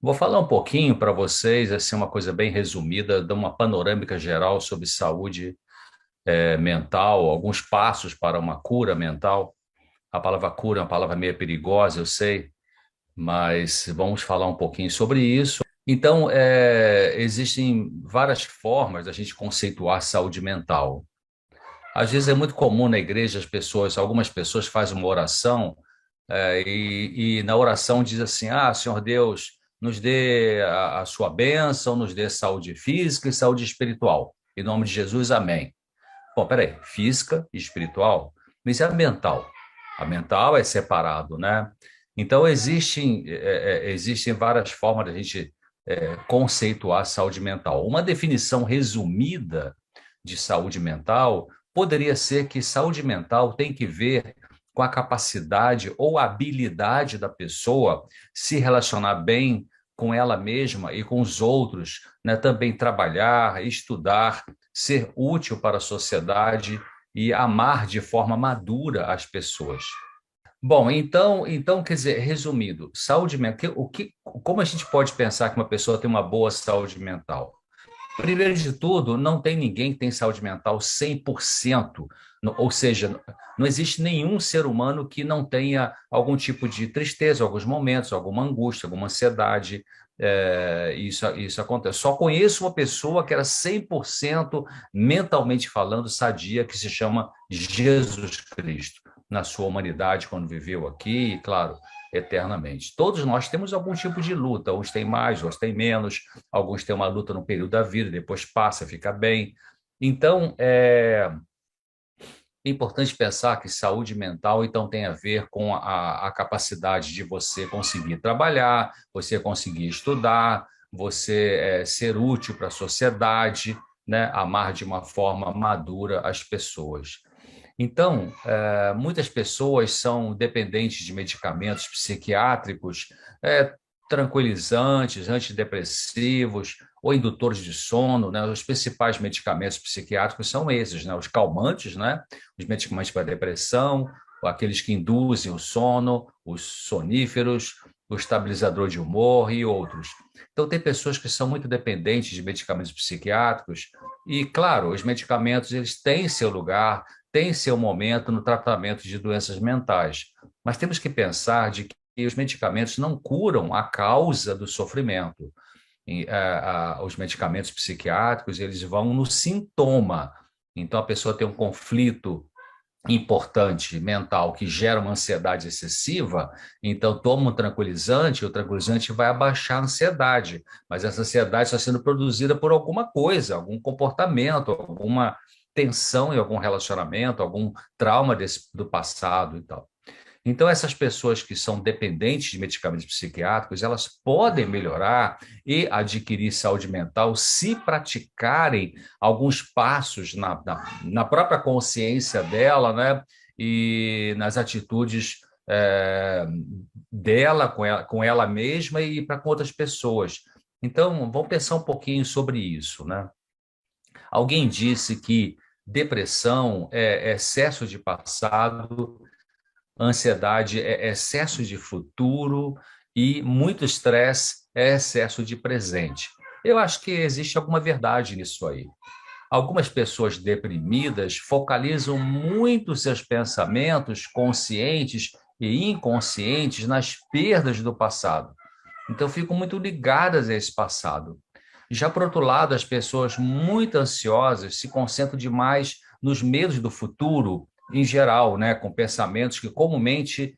Vou falar um pouquinho para vocês, assim, uma coisa bem resumida, dar uma panorâmica geral sobre saúde mental, alguns passos para uma cura mental. A palavra cura é uma palavra meio perigosa, eu sei, mas vamos falar um pouquinho sobre isso. Então, existem várias formas da gente conceituar saúde mental. Às vezes é muito comum na igreja algumas pessoas fazem uma oração e na oração diz assim: Ah, Senhor Deus, nos dê a sua bênção, nos dê saúde física e saúde espiritual. Em nome de Jesus, amém. Bom, peraí, física e espiritual, mas e a mental? A mental é separado, né? Então, existem várias formas de a gente conceituar a saúde mental. Uma definição resumida de saúde mental poderia ser que saúde mental tem que ver com a capacidade ou habilidade da pessoa se relacionar bem com ela mesma e com os outros, né? Também trabalhar, estudar, ser útil para a sociedade e amar de forma madura as pessoas. Bom, então, quer dizer, resumindo, saúde mental, como a gente pode pensar que uma pessoa tem uma boa saúde mental? Primeiro de tudo, não tem ninguém que tem saúde mental 100%, ou seja, não existe nenhum ser humano que não tenha algum tipo de tristeza, alguns momentos, alguma angústia, alguma ansiedade. Isso acontece. Só conheço uma pessoa que era 100% mentalmente falando sadia, que se chama Jesus Cristo, na sua humanidade, quando viveu aqui, e claro, eternamente. Todos nós temos algum tipo de luta, uns têm mais, outros têm menos. Alguns têm uma luta no período da vida, depois passa, fica bem. Então, é importante pensar que saúde mental, então, tem a ver com a capacidade de você conseguir trabalhar, você conseguir estudar, você ser útil para a sociedade, né? Amar de uma forma madura as pessoas. Então, muitas pessoas são dependentes de medicamentos psiquiátricos, eh, tranquilizantes, antidepressivos ou indutores de sono, né? Os principais medicamentos psiquiátricos são esses, né? Os calmantes, né? Os medicamentos para depressão, aqueles que induzem o sono, os soníferos, o estabilizador de humor e outros. Então, tem pessoas que são muito dependentes de medicamentos psiquiátricos e, claro, os medicamentos eles têm seu lugar, tem seu momento no tratamento de doenças mentais, mas temos que pensar de que os medicamentos não curam a causa do sofrimento. Os medicamentos psiquiátricos, eles vão no sintoma. Então, a pessoa tem um conflito importante mental que gera uma ansiedade excessiva, então toma um tranquilizante, o tranquilizante vai abaixar a ansiedade, mas essa ansiedade está sendo produzida por alguma coisa, algum comportamento, alguma tensão em algum relacionamento, algum trauma do passado e tal. Então, essas pessoas que são dependentes de medicamentos psiquiátricos, elas podem melhorar e adquirir saúde mental se praticarem alguns passos na própria consciência dela, né? E nas atitudes dela com ela mesma e para com outras pessoas. Então, vamos pensar um pouquinho sobre isso, né? Alguém disse que depressão é excesso de passado, ansiedade é excesso de futuro e muito estresse é excesso de presente. Eu acho que existe alguma verdade nisso aí. Algumas pessoas deprimidas focalizam muito seus pensamentos conscientes e inconscientes nas perdas do passado. Então, ficam muito ligadas a esse passado. Já por outro lado, as pessoas muito ansiosas se concentram demais nos medos do futuro em geral, né, com pensamentos que comumente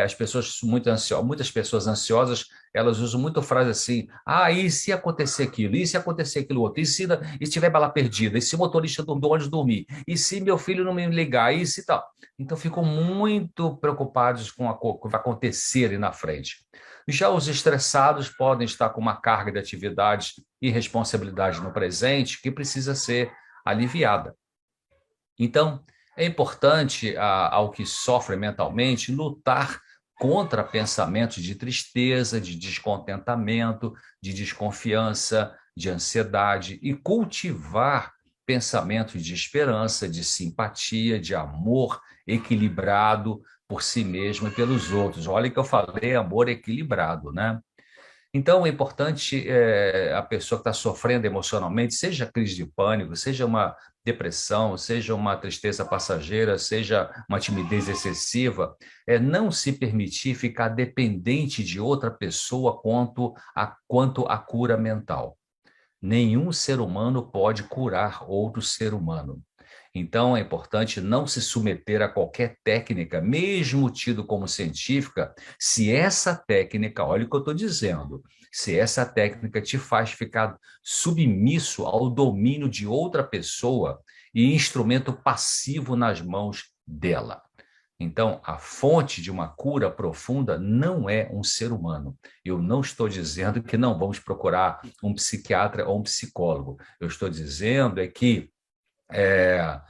as pessoas muitas pessoas ansiosas, elas usam muito frase assim: ah, e se acontecer aquilo, e se acontecer aquilo outro, e se tiver bala perdida, e se o motorista do ônibus dormir, e se meu filho não me ligar, e se tal. Então ficam muito preocupados com o que vai acontecer ali na frente. Já os estressados podem estar com uma carga de atividades e responsabilidade no presente que precisa ser aliviada. Então, é importante ao que sofre mentalmente lutar contra pensamentos de tristeza, de descontentamento, de desconfiança, de ansiedade e cultivar pensamentos de esperança, de simpatia, de amor equilibrado por si mesmo e pelos outros. Olha que eu falei amor equilibrado, né? Então, é importante a pessoa que está sofrendo emocionalmente, seja crise de pânico, seja uma depressão, seja uma tristeza passageira, seja uma timidez excessiva, não se permitir ficar dependente de outra pessoa quanto à cura mental. Nenhum ser humano pode curar outro ser humano. Então, é importante não se submeter a qualquer técnica, mesmo tido como científica, se essa técnica, olha o que eu estou dizendo, se essa técnica te faz ficar submisso ao domínio de outra pessoa e instrumento passivo nas mãos dela. Então, a fonte de uma cura profunda não é um ser humano. Eu não estou dizendo que não vamos procurar um psiquiatra ou um psicólogo. Eu estou dizendo que é,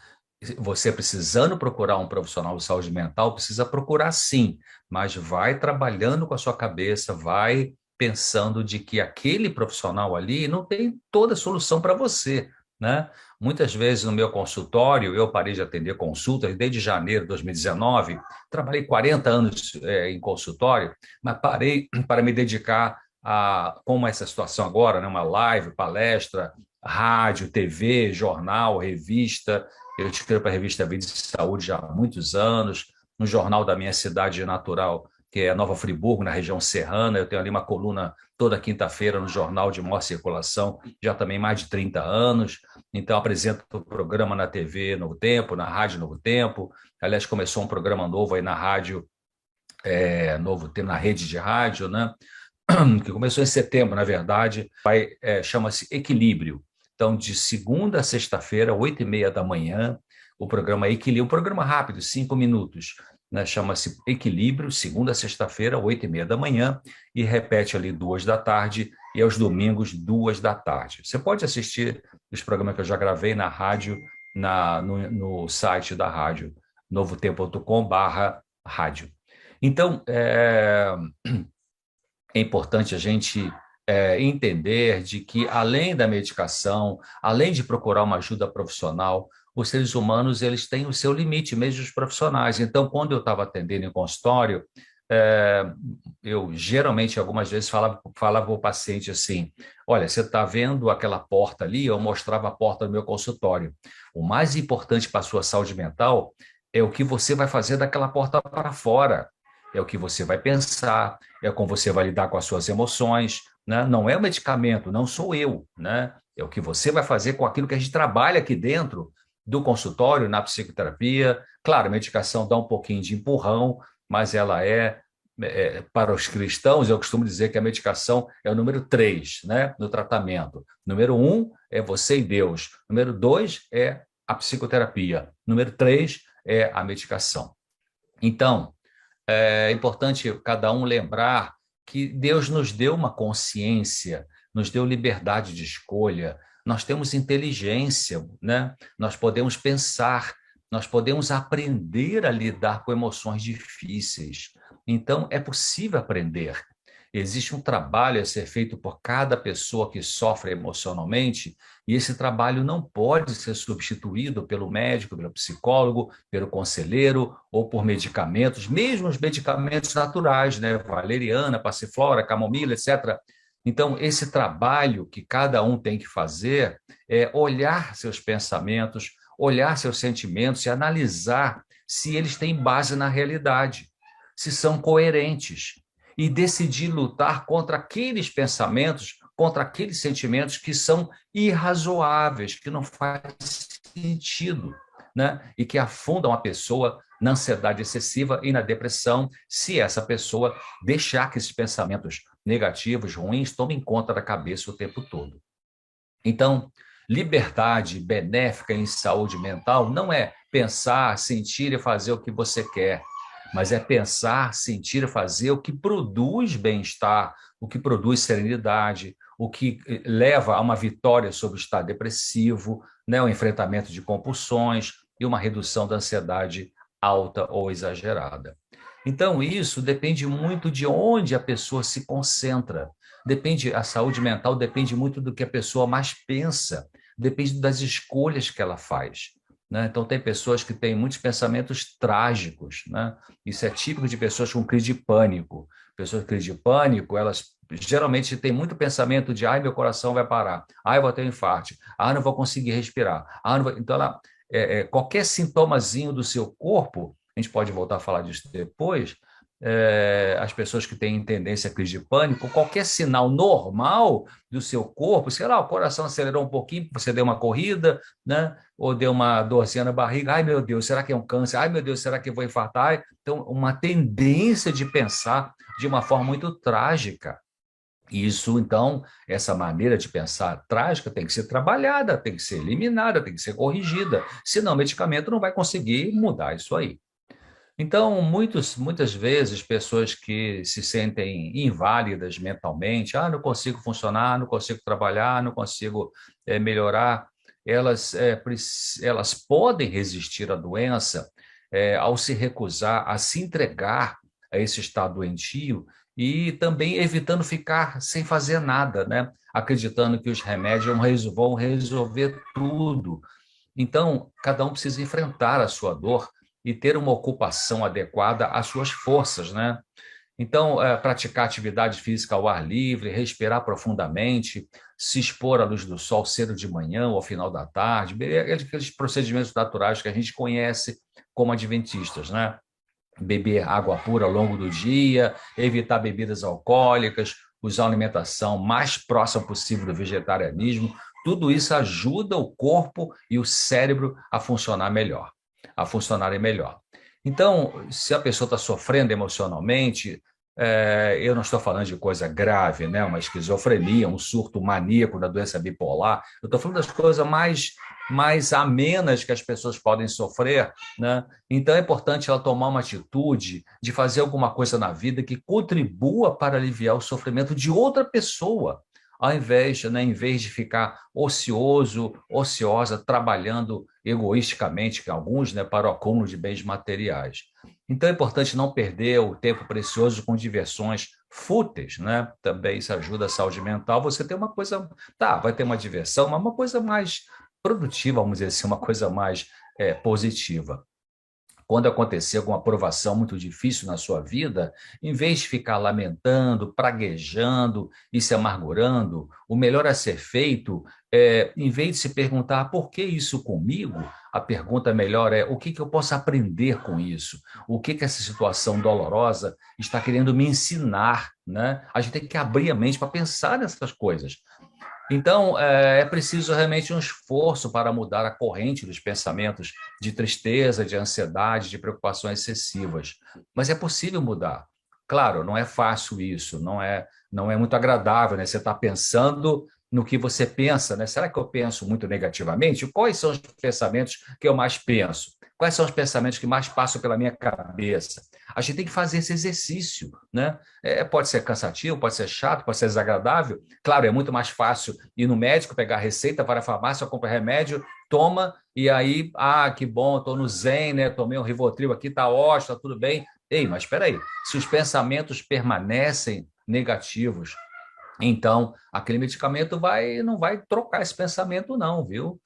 você precisando procurar um profissional de saúde mental, precisa procurar sim, mas vai trabalhando com a sua cabeça, vai pensando de que aquele profissional ali não tem toda a solução para você, né? Muitas vezes no meu consultório, eu parei de atender consultas desde janeiro de 2019, trabalhei 40 anos em consultório, mas parei para me dedicar a, como essa situação agora, né? Uma live, palestra, rádio, TV, jornal, revista. Eu escrevo para a revista Vida e Saúde já há muitos anos, no jornal da minha cidade natural, que é Nova Friburgo, na região serrana. Eu tenho ali uma coluna toda quinta-feira no jornal de maior circulação, já também mais de 30 anos. Então, apresento o programa na TV Novo Tempo, na Rádio Novo Tempo. Aliás, começou um programa novo aí na rádio Novo Tempo, na rede de rádio, né? Que começou em setembro, na verdade, chama-se Equilíbrio. Então, de segunda a sexta-feira, 8h30 da manhã, o programa Equilíbrio, um programa rápido, 5 minutos, né? Chama-se Equilíbrio, segunda a sexta-feira, 8h30 da manhã, e repete ali 2 da tarde, e aos domingos, 2 da tarde. Você pode assistir os programas que eu já gravei na rádio, no site da rádio, novotempo.com/rádio. Então, é importante a gente entender de que, além da medicação, além de procurar uma ajuda profissional, os seres humanos eles têm o seu limite, mesmo os profissionais. Então, quando eu estava atendendo em consultório, é, eu geralmente, algumas vezes, falava para o paciente assim: olha, você está vendo aquela porta ali? Eu mostrava a porta do meu consultório. O mais importante para a sua saúde mental é o que você vai fazer daquela porta para fora, é o que você vai pensar, é como você vai lidar com as suas emoções, né? Não é o medicamento, não sou eu, né? É o que você vai fazer com aquilo que a gente trabalha aqui dentro do consultório, na psicoterapia. Claro, a medicação dá um pouquinho de empurrão, mas ela para os cristãos, eu costumo dizer que a medicação é o número 3, né, no tratamento. Número 1 é você e Deus. Número 2 é a psicoterapia. Número 3 é a medicação. Então, é importante cada um lembrar que Deus nos deu uma consciência, nos deu liberdade de escolha, nós temos inteligência, né? Nós podemos pensar, nós podemos aprender a lidar com emoções difíceis. Então, é possível aprender. Existe um trabalho a ser feito por cada pessoa que sofre emocionalmente, e esse trabalho não pode ser substituído pelo médico, pelo psicólogo, pelo conselheiro ou por medicamentos, mesmo os medicamentos naturais, né? Valeriana, passiflora, camomila, etc. Então, esse trabalho que cada um tem que fazer é olhar seus pensamentos, olhar seus sentimentos e analisar se eles têm base na realidade, se são coerentes, e decidir lutar contra aqueles pensamentos, contra aqueles sentimentos que são irrazoáveis, que não faz sentido, né? E que afundam a pessoa na ansiedade excessiva e na depressão, se essa pessoa deixar que esses pensamentos negativos, ruins, tomem conta da cabeça o tempo todo. Então, liberdade benéfica em saúde mental não é pensar, sentir e fazer o que você quer, mas é pensar, sentir e fazer o que produz bem-estar, o que produz serenidade, o que leva a uma vitória sobre o estado depressivo, né, o enfrentamento de compulsões e uma redução da ansiedade alta ou exagerada. Então, isso depende muito de onde a pessoa se concentra. A saúde mental depende muito do que a pessoa mais pensa, depende das escolhas que ela faz, né? Então, tem pessoas que têm muitos pensamentos trágicos, né? Isso é típico de pessoas com crise de pânico. Pessoas com crise de pânico, elas geralmente tem muito pensamento de, ai, meu coração vai parar, ai, eu vou ter um infarto, ai, não vou conseguir respirar, ai, não vou... Então, qualquer sintomazinho do seu corpo, a gente pode voltar a falar disso depois, as pessoas que têm tendência à crise de pânico, qualquer sinal normal do seu corpo, sei lá, o coração acelerou um pouquinho, você deu uma corrida, né? Ou deu uma dorzinha na barriga, ai meu Deus, será que é um câncer? Ai meu Deus, será que eu vou infartar? Então, uma tendência de pensar de uma forma muito trágica. Isso, então, essa maneira de pensar trágica tem que ser trabalhada, tem que ser eliminada, tem que ser corrigida, senão o medicamento não vai conseguir mudar isso aí. Então, muitas vezes, pessoas que se sentem inválidas mentalmente, não consigo funcionar, não consigo trabalhar, não consigo melhorar, elas podem resistir à doença ao se recusar a se entregar a esse estado doentio e também evitando ficar sem fazer nada, né? Acreditando que os remédios vão resolver tudo. Então, cada um precisa enfrentar a sua dor e ter uma ocupação adequada às suas forças, né? Então, praticar atividade física ao ar livre, respirar profundamente, se expor à luz do sol cedo de manhã ou ao final da tarde, aqueles procedimentos naturais que a gente conhece como adventistas, né? Beber água pura ao longo do dia, evitar bebidas alcoólicas, usar uma alimentação mais próxima possível do vegetarianismo, tudo isso ajuda o corpo e o cérebro a funcionar melhor, a funcionarem melhor. Então, se a pessoa está sofrendo emocionalmente, eu não estou falando de coisa grave, né? Uma esquizofrenia, um surto maníaco da doença bipolar, eu estou falando das coisas mais amenas que as pessoas podem sofrer, né? Então é importante ela tomar uma atitude de fazer alguma coisa na vida que contribua para aliviar o sofrimento de outra pessoa, ao invés, né, em vez de ficar ociosa, trabalhando egoisticamente, que alguns, né, para o acúmulo de bens materiais. Então é importante não perder o tempo precioso com diversões fúteis, né? Também isso ajuda a saúde mental. Você tem uma coisa, tá, vai ter uma diversão, mas uma coisa mais produtiva, vamos dizer assim, uma coisa mais positiva. Quando acontecer alguma provação muito difícil na sua vida, em vez de ficar lamentando, praguejando e se amargurando, o melhor a ser feito em vez de se perguntar por que isso comigo, a pergunta melhor é o que eu posso aprender com isso? O que essa situação dolorosa está querendo me ensinar, né? A gente tem que abrir a mente para pensar nessas coisas. Então, é preciso realmente um esforço para mudar a corrente dos pensamentos de tristeza, de ansiedade, de preocupações excessivas. Mas é possível mudar. Claro, não é fácil isso, não é muito agradável, né? Você está pensando no que você pensa, né? Será que eu penso muito negativamente? Quais são os pensamentos que eu mais penso? Quais são os pensamentos que mais passam pela minha cabeça? A gente tem que fazer esse exercício, né? Pode ser cansativo, pode ser chato, pode ser desagradável. Claro, é muito mais fácil ir no médico, pegar a receita, vai à farmácia, compra remédio, toma, e aí, que bom, estou no zen, né? Tomei um Rivotril aqui, tá ótimo, tá tudo bem. Ei, mas espera aí, se os pensamentos permanecem negativos, então aquele medicamento não vai trocar esse pensamento, não, viu?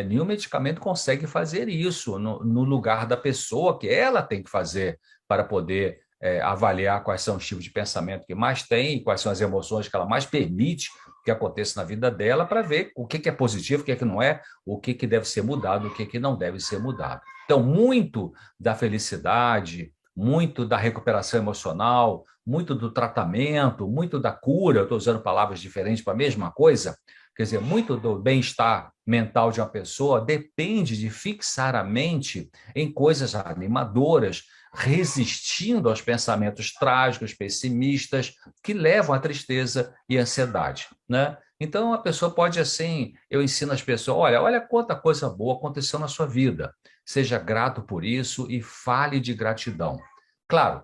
Nenhum medicamento consegue fazer isso no lugar da pessoa, que ela tem que fazer para poder avaliar quais são os tipos de pensamento que mais tem, quais são as emoções que ela mais permite que aconteça na vida dela, para ver o que é positivo, o que não é, o que deve ser mudado, o que não deve ser mudado. Então, muito da felicidade, muito da recuperação emocional, muito do tratamento, muito da cura, eu estou usando palavras diferentes para a mesma coisa, quer dizer, muito do bem-estar mental de uma pessoa depende de fixar a mente em coisas animadoras, resistindo aos pensamentos trágicos, pessimistas, que levam à tristeza e ansiedade, né? Então, a pessoa pode, assim, eu ensino as pessoas, olha quanta coisa boa aconteceu na sua vida. Seja grato por isso e fale de gratidão. Claro,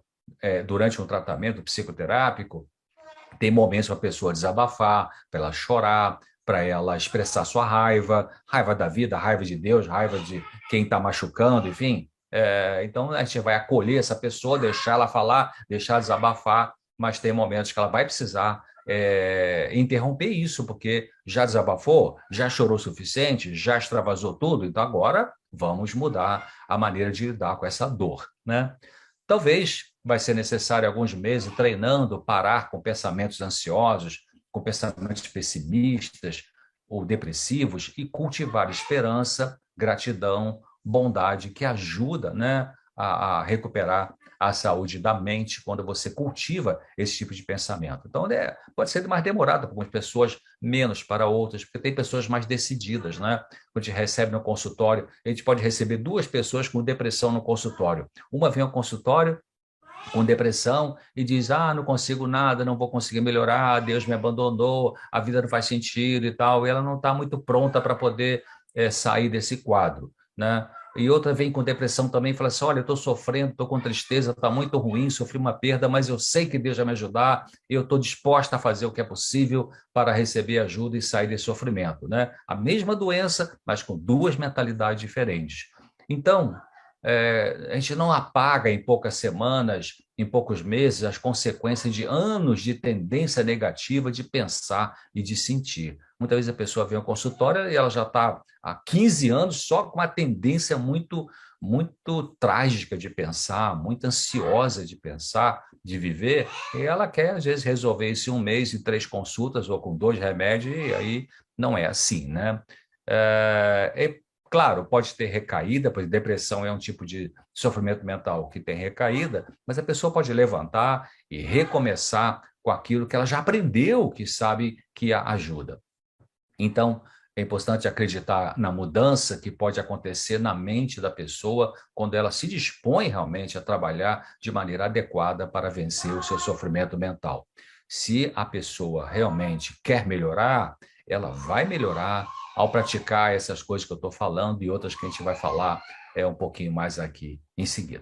durante um tratamento psicoterápico, tem momentos para a pessoa desabafar, para ela chorar, para ela expressar sua raiva, raiva da vida, raiva de Deus, raiva de quem está machucando, enfim. Então, a gente vai acolher essa pessoa, deixar ela falar, deixar desabafar, mas tem momentos que ela vai precisar interromper isso, porque já desabafou, já chorou o suficiente, já extravasou tudo, então agora vamos mudar a maneira de lidar com essa dor, né? Talvez vai ser necessário alguns meses treinando, parar com pensamentos ansiosos, com pensamentos pessimistas ou depressivos e cultivar esperança, gratidão, bondade, que ajuda, né, a recuperar a saúde da mente quando você cultiva esse tipo de pensamento. Então, pode ser mais demorado para algumas pessoas, menos para outras, porque tem pessoas mais decididas, né? Quando a gente recebe no consultório, a gente pode receber duas pessoas com depressão no consultório. Uma vem ao consultório com depressão e diz: ah, não consigo nada, não vou conseguir melhorar, Deus me abandonou, a vida não faz sentido e tal, e ela não está muito pronta para poder sair desse quadro, né? E outra vem com depressão também e fala assim: olha, eu estou sofrendo, estou com tristeza, está muito ruim, sofri uma perda, mas eu sei que Deus vai me ajudar, eu estou disposta a fazer o que é possível para receber ajuda e sair desse sofrimento, né? A mesma doença, mas com duas mentalidades diferentes. Então, a gente não apaga em poucas semanas, em poucos meses, as consequências de anos de tendência negativa de pensar e de sentir. Muitas vezes a pessoa vem ao consultório e ela já está há 15 anos só com uma tendência muito trágica de pensar, muito ansiosa de pensar, de viver, e ela quer, às vezes, resolver isso em um mês, em 3 consultas ou com 2 remédios, e aí não é assim, né? É, Claro, pode ter recaída, pois depressão é um tipo de sofrimento mental que tem recaída, mas a pessoa pode levantar e recomeçar com aquilo que ela já aprendeu, que sabe que a ajuda. Então, é importante acreditar na mudança que pode acontecer na mente da pessoa quando ela se dispõe realmente a trabalhar de maneira adequada para vencer o seu sofrimento mental. Se a pessoa realmente quer melhorar, ela vai melhorar ao praticar essas coisas que eu estou falando e outras que a gente vai falar um pouquinho mais aqui em seguida.